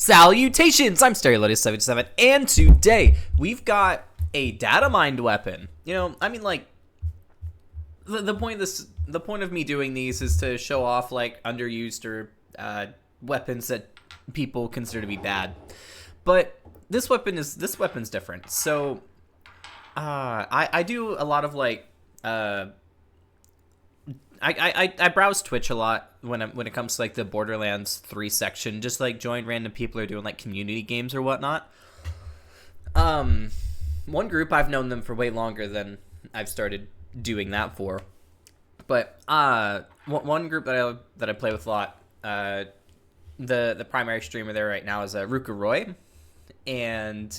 Salutations! I'm StereoLotus77, and today we've got a data mined weapon. You know, I mean, like, the point of me doing these is to show off like underused or weapons that people consider to be bad. But this weapon's different. So, I do a lot of like I browse Twitch a lot when it comes to like the Borderlands 3 section, just like join random people who are doing like community games or whatnot. One group, I've known them for way longer than I've started doing that for. But one group that I play with a lot, the primary streamer there right now is Ruka Roy, and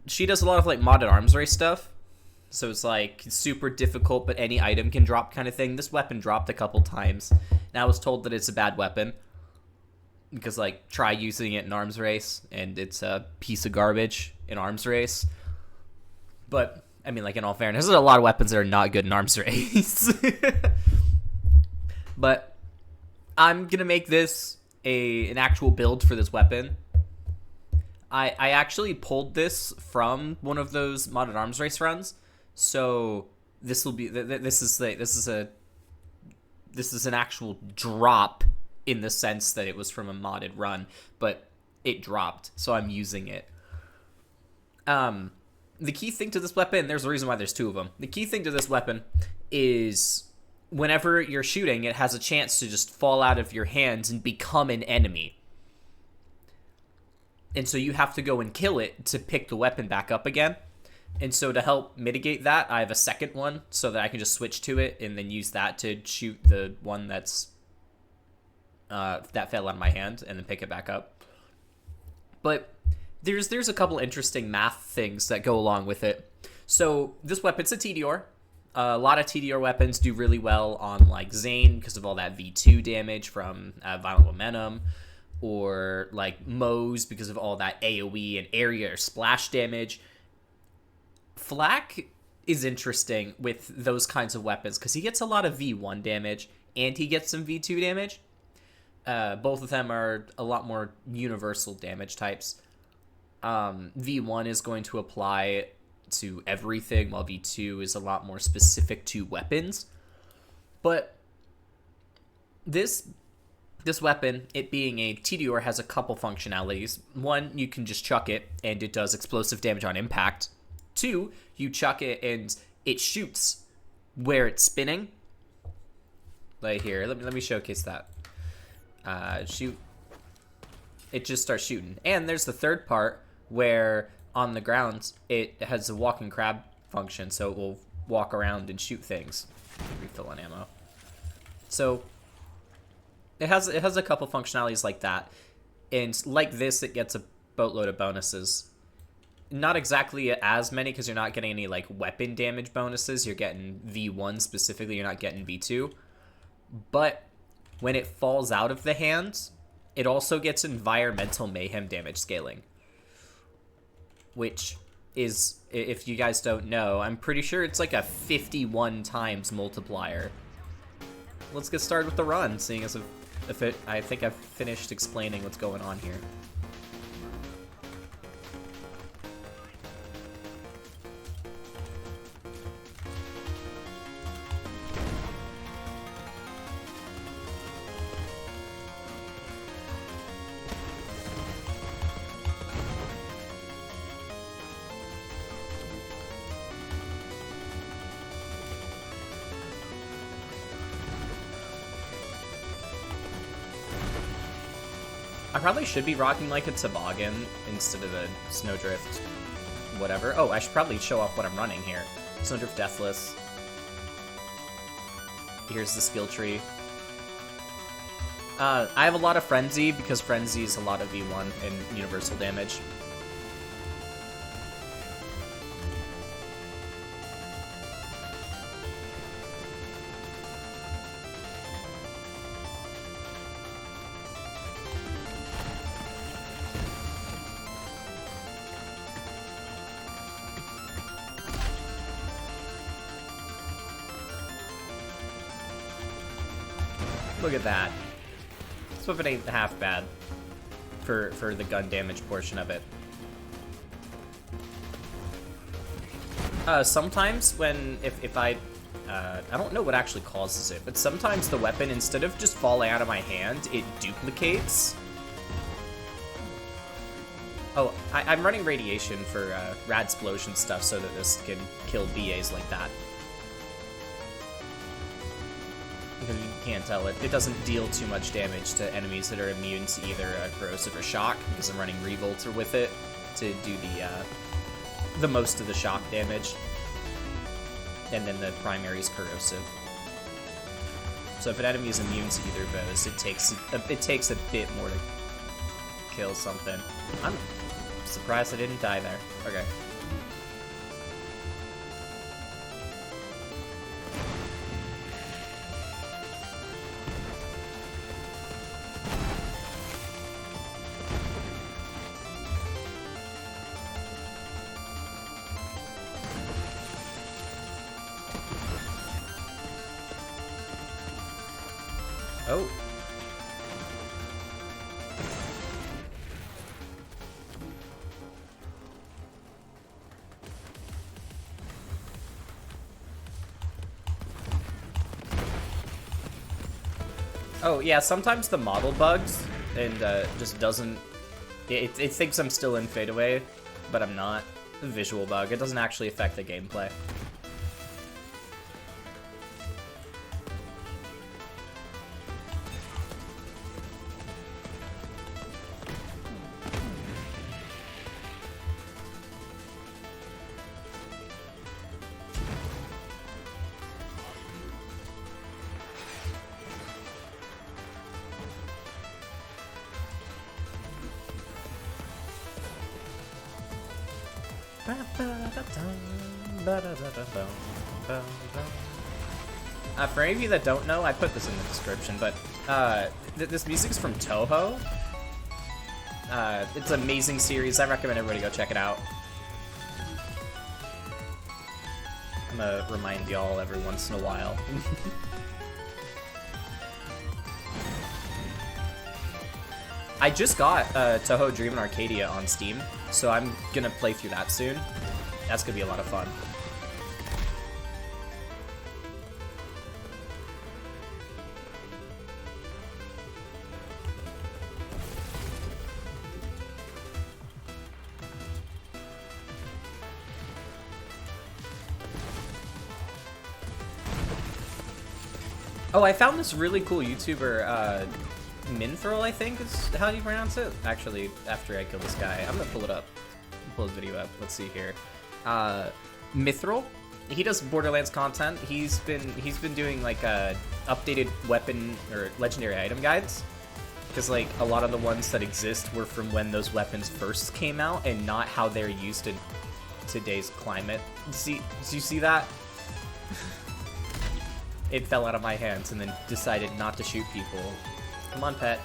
she does a lot of like modded arms race stuff. So it's like super difficult, but any item can drop kind of thing. This weapon dropped a couple times. And I was told that it's a bad weapon because like try using it in arms race and it's a piece of garbage in arms race. But I mean, like in all fairness, there's a lot of weapons that are not good in arms race. But I'm gonna make this an actual build for this weapon. I actually pulled this from one of those modded arms race runs. So this will be this is an actual drop in the sense that it was from a modded run, but it dropped, so I'm using it. The key thing to this weapon, there's a reason why there's two of them. The key thing to this weapon is whenever you're shooting, it has a chance to just fall out of your hands and become an enemy. And so you have to go and kill it to pick the weapon back up again. And so to help mitigate that, I have a second one so that I can just switch to it and then use that to shoot the one that fell out of my hand and then pick it back up. But there's a couple interesting math things that go along with it. So this weapon's a TDR. A lot of TDR weapons do really well on like Zane because of all that V2 damage from Violent Momentum, or like Moe's because of all that AoE and area or splash damage. Fl4k is interesting with those kinds of weapons because he gets a lot of V1 damage and he gets some V2 damage. Both of them are a lot more universal damage types. V1 is going to apply to everything, while V2 is a lot more specific to weapons. But this weapon, it being a TDR, has a couple functionalities. One, you can just chuck it and it does explosive damage on impact. Two, you chuck it and it shoots where it's spinning. Like here, let me showcase that. Shoot. It just starts shooting. And there's the third part where on the ground it has a walking crab function, so it will walk around and shoot things. Refill on ammo. So it has a couple functionalities like that. And like this, it gets a boatload of bonuses. Not exactly as many because you're not getting any like weapon damage bonuses. You're getting V1 specifically, you're not getting V2. But when it falls out of the hands, it also gets environmental mayhem damage scaling. Which is, if you guys don't know, I'm pretty sure it's like a 51 times multiplier. Let's get started with the run, seeing as I think I've finished explaining what's going on here. I probably should be rocking like a toboggan instead of a snowdrift whatever. Oh, I should probably show off what I'm running here. Snowdrift Deathless. Here's the skill tree. I have a lot of Frenzy because Frenzy is a lot of V1 and universal damage. Look at that. This weapon ain't half bad for the gun damage portion of it. Sometimes when, if I don't know what actually causes it, but sometimes the weapon, instead of just falling out of my hand, it duplicates. Oh, I'm running radiation for Radsplosion stuff so that this can kill BAs like that. Because you can't tell it. It doesn't deal too much damage to enemies that are immune to either corrosive or shock, because I'm running Revolter with it to do the most of the shock damage. And then the primary is corrosive. So if an enemy is immune to either of those, it takes a bit more to kill something. I'm surprised I didn't die there. Okay. Oh. Oh, yeah, sometimes the model bugs and just doesn't... It thinks I'm still in fadeaway, but I'm not. A visual bug. It doesn't actually affect the gameplay. For any of you that don't know, I put this in the description, but this music is from Touhou. It's an amazing series. I recommend everybody go check it out. I'm gonna remind y'all every once in a while. I just got Touhou Dream and Arcadia on Steam, so I'm gonna play through that soon. That's gonna be a lot of fun. Oh, I found this really cool YouTuber, mithril, I think is how you pronounce it. Actually, after I kill this guy, I'm gonna pull it up. Pull his video up. Let's see here. Mithril. He does Borderlands content. He's been doing like updated weapon or legendary item guides, because like a lot of the ones that exist were from when those weapons first came out and not how they're used in today's climate. Do you see that? It fell out of my hands and then decided not to shoot people. Come on, pet.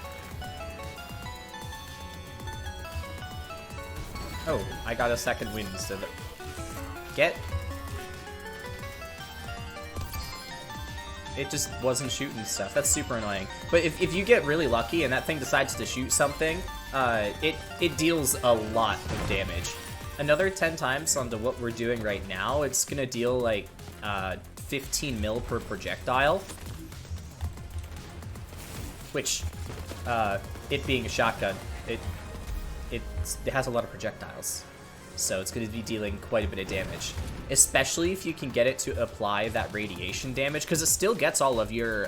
Oh, I got a second wind instead of... Get... It just wasn't shooting stuff. That's super annoying. But if you get really lucky and that thing decides to shoot something, it deals a lot of damage. Another 10 times onto what we're doing right now, it's gonna deal like 15 mil per projectile. Which, it being a shotgun, it has a lot of projectiles. So it's going to be dealing quite a bit of damage. Especially if you can get it to apply that radiation damage, because it still gets all of your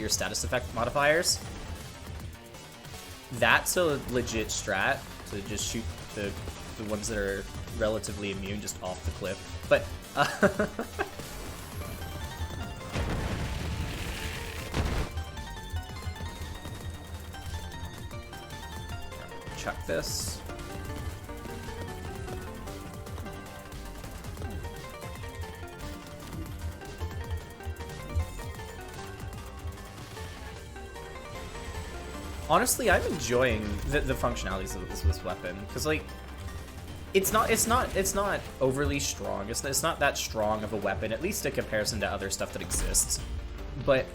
status effect modifiers. That's a legit strat, to just shoot the ones that are relatively immune just off the cliff. But, chuck this. Honestly, I'm enjoying the functionalities of this weapon, because like, it's not overly strong. It's not that strong of a weapon, at least in comparison to other stuff that exists. But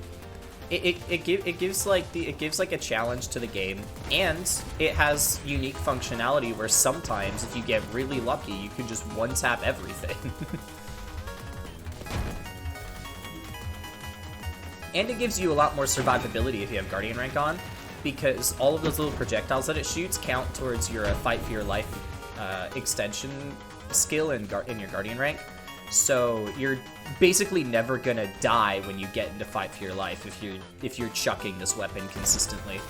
it gives like a challenge to the game, and it has unique functionality where sometimes if you get really lucky, you can just one tap everything. And it gives you a lot more survivability if you have Guardian rank on, because all of those little projectiles that it shoots count towards your fight for your life extension skill in your Guardian rank. So you're basically never gonna die when you get into fight for your life if you're chucking this weapon consistently.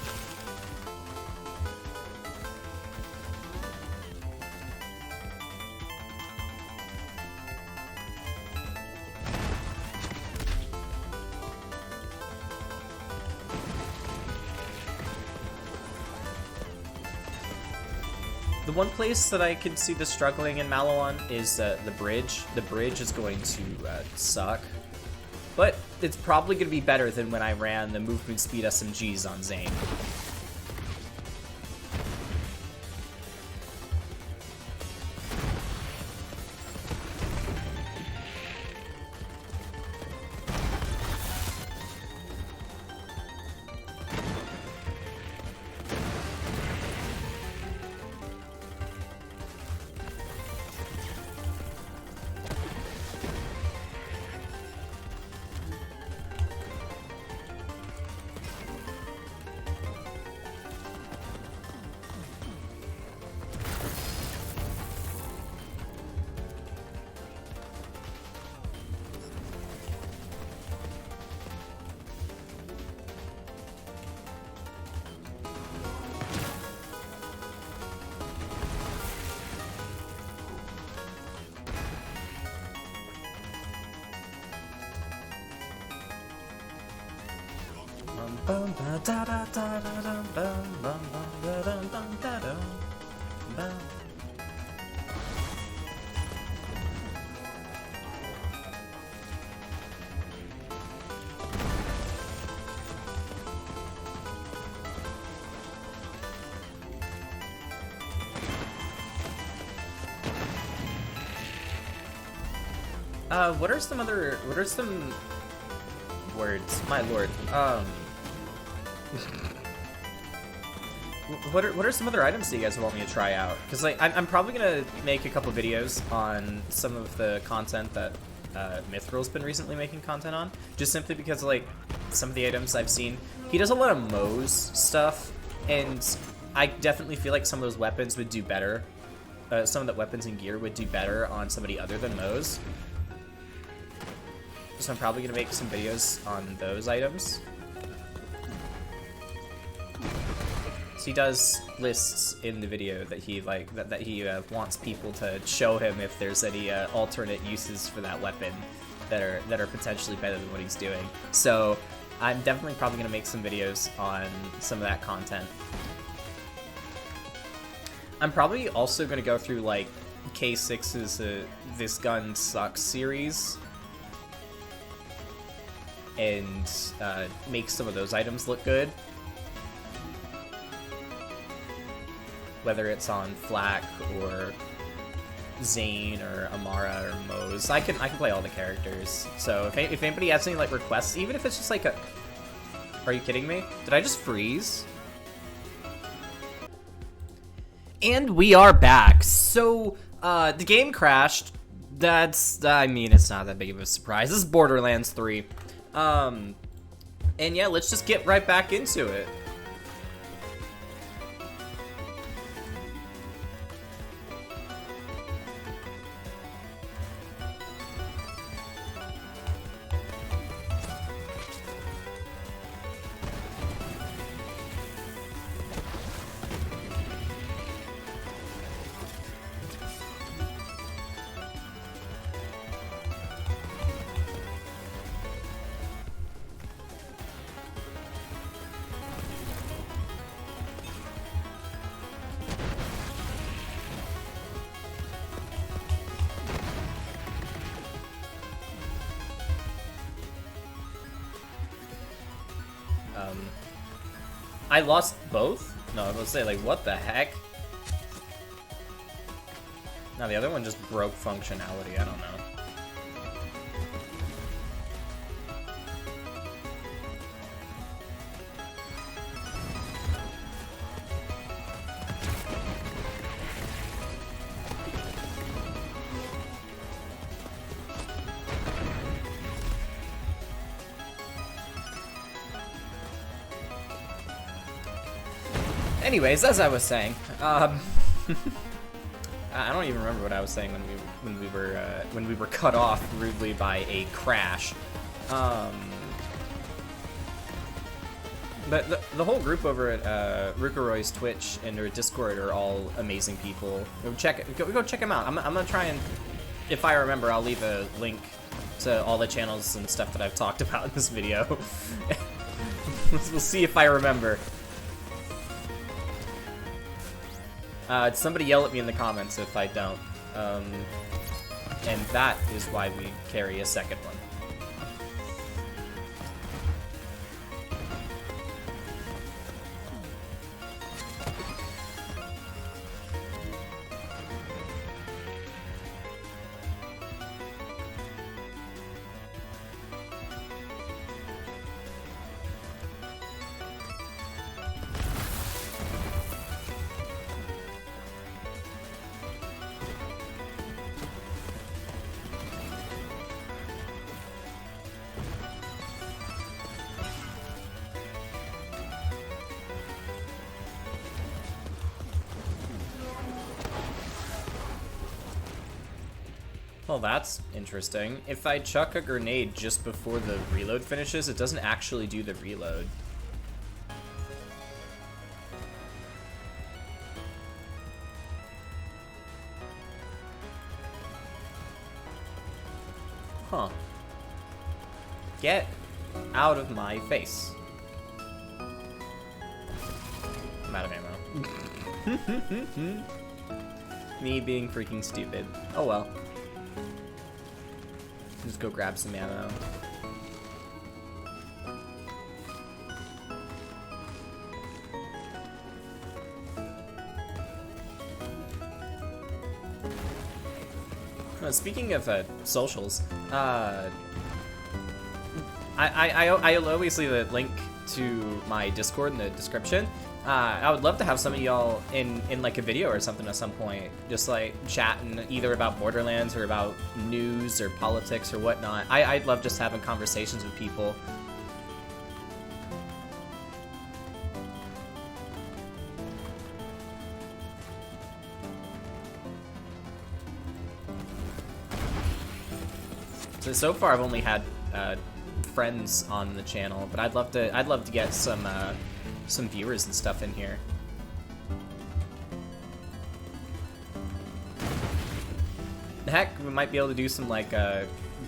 The one place that I could see the struggling in Maliwan is the bridge. The bridge is going to suck. But it's probably going to be better than when I ran the movement speed SMGs on Zane. What are some words? My lord. What are some other items that you guys want me to try out? Because like I'm probably gonna make a couple videos on some of the content that Mithril's been recently making content on, just simply because like some of the items I've seen, he does a lot of Moe's stuff, and I definitely feel like some of those weapons would do better. Some of the weapons and gear would do better on somebody other than Moe's. So I'm probably gonna make some videos on those items. So he does lists in the video that he wants people to show him if there's any alternate uses for that weapon that are potentially better than what he's doing. So I'm definitely probably gonna make some videos on some of that content. I'm probably also gonna go through like K6's This Gun Sucks series and make some of those items look good. Whether it's on Fl4k or Zane or Amara or Moe's, I can play all the characters. So if anybody has any like requests, even if it's just like a, are you kidding me? Did I just freeze? And we are back. So the game crashed. I mean, it's not that big of a surprise. This is Borderlands 3. And yeah, let's just get right back into it. I lost both? No, I was gonna say, like, what the heck? No, the other one just broke functionality, I don't know. Anyways, as I was saying, I don't even remember what I was saying when we were cut off rudely by a crash. But the whole group over at Rukaroy's Twitch and their Discord are all amazing people. Go check them out. I'm gonna try and, if I remember, I'll leave a link to all the channels and stuff that I've talked about in this video. We'll see if I remember. Somebody yell at me in the comments if I don't. And that is why we carry a second one. Well, that's interesting. If I chuck a grenade just before the reload finishes, it doesn't actually do the reload. Huh. Get out of my face. I'm out of ammo. Me being freaking stupid. Oh well. Just go grab some ammo. Speaking of socials, I'll always leave a link to my Discord in the description. I would love to have some of y'all in like a video or something at some point, just like chatting either about Borderlands or about news or politics or whatnot. I'd love just having conversations with people. So far I've only had friends on the channel, but I'd love to get some viewers and stuff in here. Heck, we might be able to do some like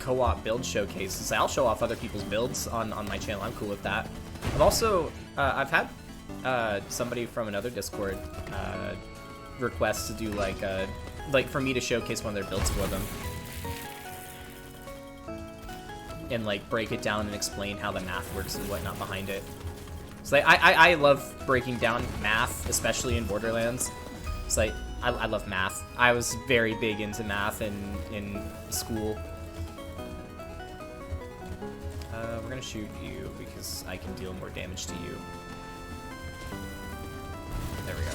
co-op build showcases. I'll show off other people's builds on my channel. I'm cool with that. I've also I've had somebody from another Discord request to do like for me to showcase one of their builds for them. And like break it down and explain how the math works and whatnot behind it. So like, I love breaking down math, especially in Borderlands. It's like I love math. I was very big into math in school. We're gonna shoot you because I can deal more damage to you. There we go.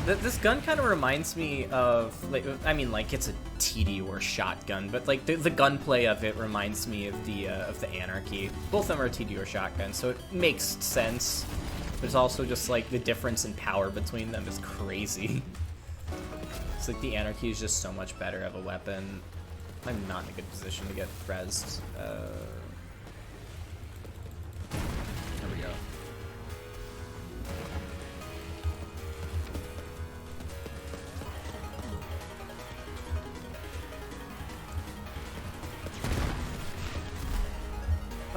This gun kind of reminds me of, like, I mean, like, it's a TD or shotgun, but like the gunplay of it reminds me of the Anarchy. Both of them are TD or shotgun, so it makes sense. There's also just like the difference in power between them is crazy. It's like the Anarchy is just so much better of a weapon. I'm not in a good position to get rezzed. There we go.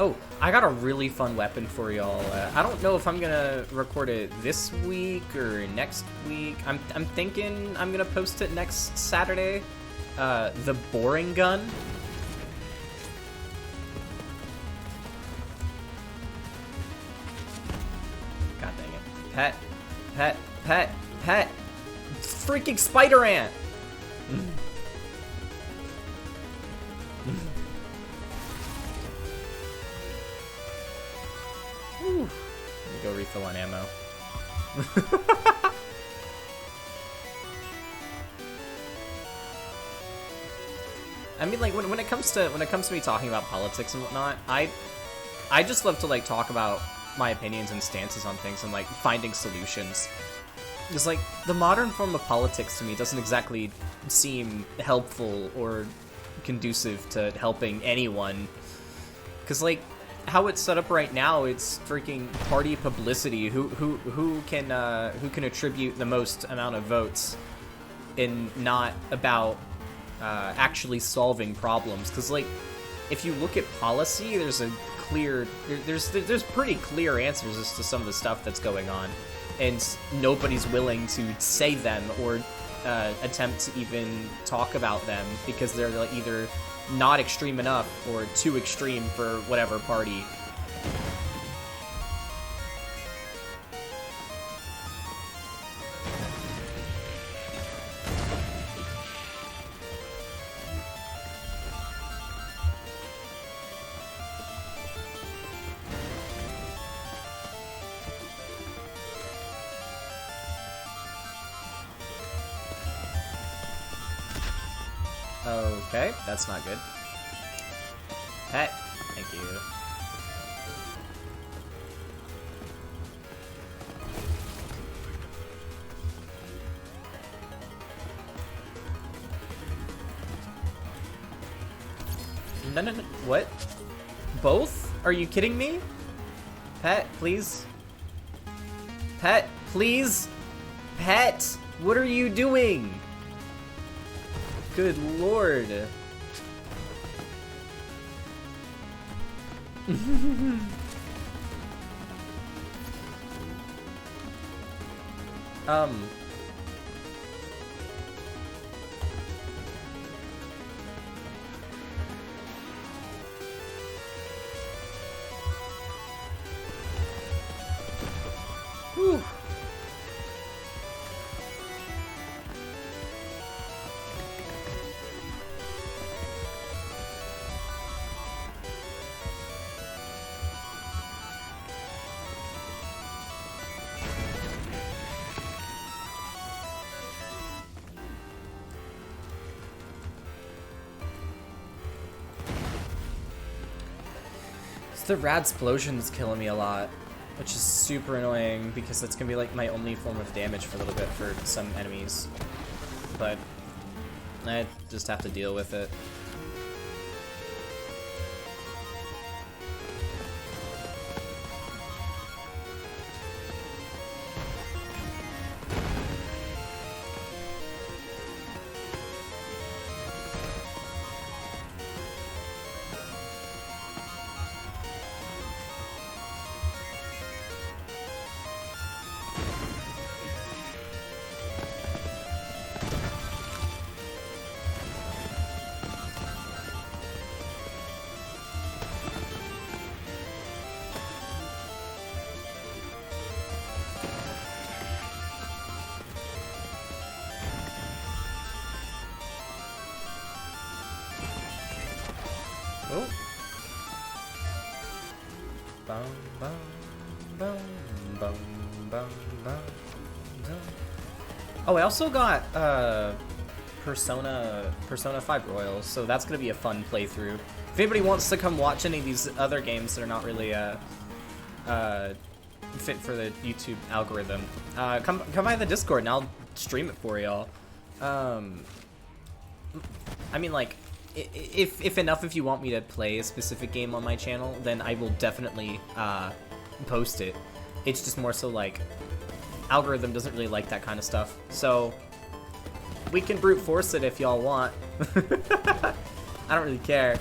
Oh, I got a really fun weapon for y'all. I don't know if I'm gonna record it this week or next week. I'm thinking I'm gonna post it next Saturday. The boring gun. Pet, pet, pet, pet. Freaking spider ant. Let me go refill on ammo. I mean, like, when it comes to me talking about politics and whatnot, I just love to, like, talk about my opinions and stances on things and, like, finding solutions. Because, like, the modern form of politics to me doesn't exactly seem helpful or conducive to helping anyone. Because, like, how it's set up right now, it's freaking party publicity. Who can attribute the most amount of votes, and not about actually solving problems. Because, like, if you look at policy, there's a clear, there's pretty clear answers as to some of the stuff that's going on, and nobody's willing to say them or attempt to even talk about them because they're, like, either not extreme enough or too extreme for whatever party. Okay, that's not good. Pet, thank you. No, what? Both? Are you kidding me? Pet, please. Pet, please. Pet, what are you doing? Good lord. Whew. The rad explosion's killing me a lot, which is super annoying because that's gonna be like my only form of damage for a little bit for some enemies, but I just have to deal with it. Oh. Bum, bum, bum, bum, bum, bum, bum. Oh, I also got Persona 5 Royal, so that's gonna be a fun playthrough. If anybody wants to come watch any of these other games that are not really fit for the YouTube algorithm, come by the Discord and I'll stream it for y'all. I mean, like, if enough of you want me to play a specific game on my channel, then I will definitely post it. It's just more so like algorithm doesn't really like that kind of stuff, so we can brute force it if y'all want. I don't really care.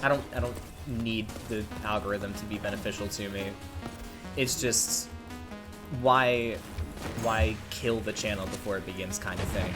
I don't need the algorithm to be beneficial to me. It's just why kill the channel before it begins kind of thing.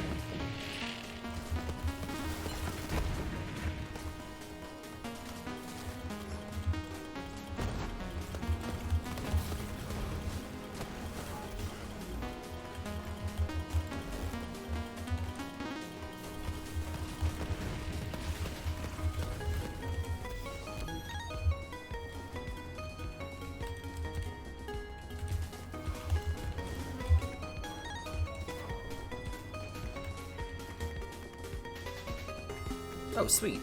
Oh, sweet.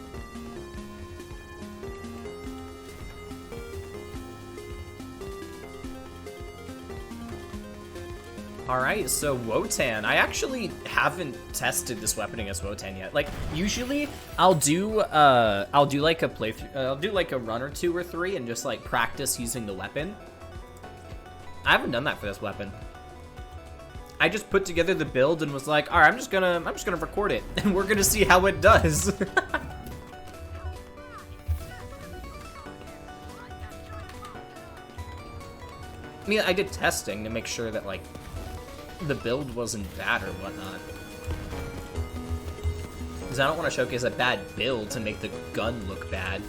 Alright, so Wotan. I actually haven't tested this weapon against Wotan yet. Like, usually I'll do like a playthrough, I'll do like a run or 2 or 3 and just like practice using the weapon. I haven't done that for this weapon. I just put together the build and was like, alright, I'm just gonna record it and we're gonna see how it does. I mean, I did testing to make sure that like the build wasn't bad or whatnot. Because I don't want to showcase a bad build to make the gun look bad.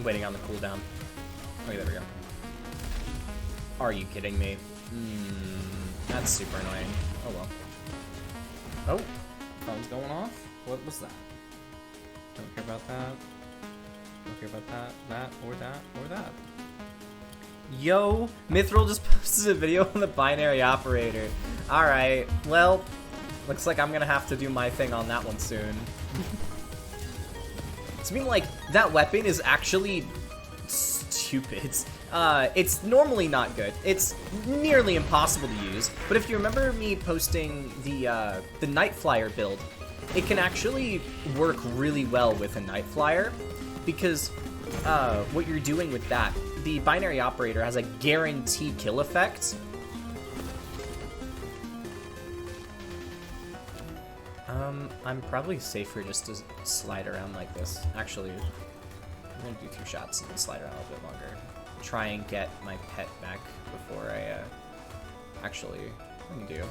Waiting on the cooldown. Okay, there we go. Are you kidding me? That's super annoying. Oh well. Oh, phone's going off? What was that? Don't care about that. Don't care about that, that, or that, or that. Yo, Mithril just posted a video on the binary operator. Alright, well, looks like I'm gonna have to do my thing on that one soon. I mean, like, that weapon is actually stupid. It's normally not good. It's nearly impossible to use, but if you remember me posting the Night Flyer build, it can actually work really well with a Night Flyer, because what you're doing with that, the binary operator has a guaranteed kill effect. I'm probably safer just to slide around like this. Actually, I'm gonna do 2 shots and then slide around a little bit longer. Try and get my pet back before I, actually, what I'm gonna do.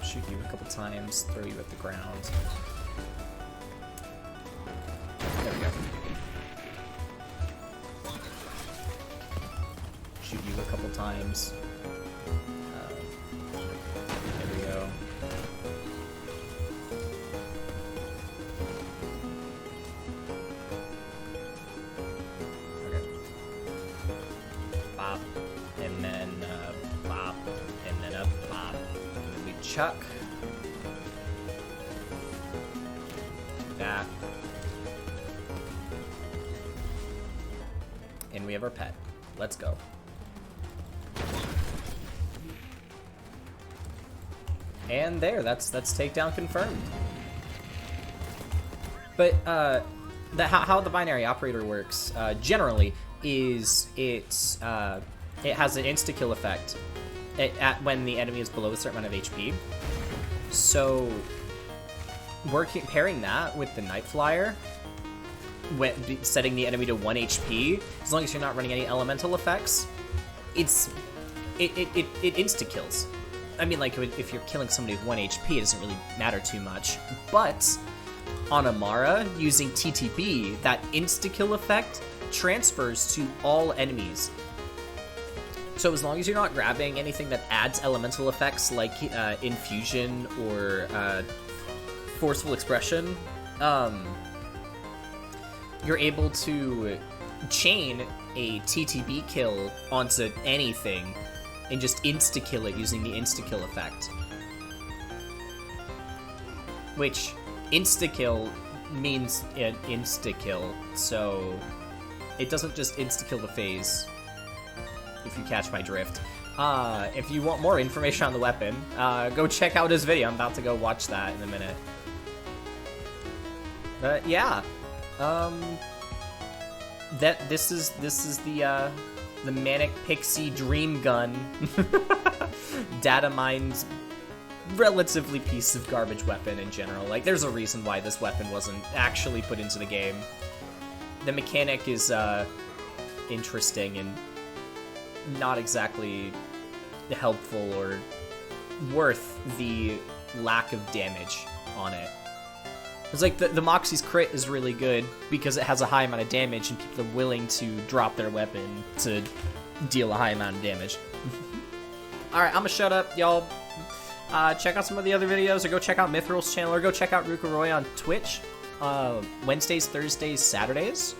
Shoot you a couple times, throw you at the ground. There we go. Shoot you a couple times. Chuck. That. And we have our pet. Let's go. And there, that's takedown confirmed. But how the binary operator works generally is it has an insta kill effect when the enemy is below a certain amount of HP. So pairing that with the Night Flyer, setting the enemy to 1 HP, as long as you're not running any elemental effects, it insta kills. I mean, like, if you're killing somebody with 1 HP, it doesn't really matter too much. But on Amara, using TTB, that insta kill effect transfers to all enemies. So as long as you're not grabbing anything that adds elemental effects like infusion or forceful expression, you're able to chain a TTB kill onto anything and just insta-kill it using the insta-kill effect. Which, insta-kill means an insta-kill, so it doesn't just insta-kill the phase, if you catch my drift. If you want more information on the weapon, go check out his video. I'm about to go watch that in a minute. But yeah, this is the Manic Pixie Dream Gun. Data mine's relatively piece of garbage weapon in general. Like, there's a reason why this weapon wasn't actually put into the game. The mechanic is interesting and not exactly helpful or worth the lack of damage on it. It's like the Moxie's crit is really good because it has a high amount of damage and people are willing to drop their weapon to deal a high amount of damage. Alright, I'm gonna shut up, y'all. Check out some of the other videos, or go check out Mithril's channel, or go check out Rukaroy on Twitch. Wednesdays, Thursdays, Saturdays.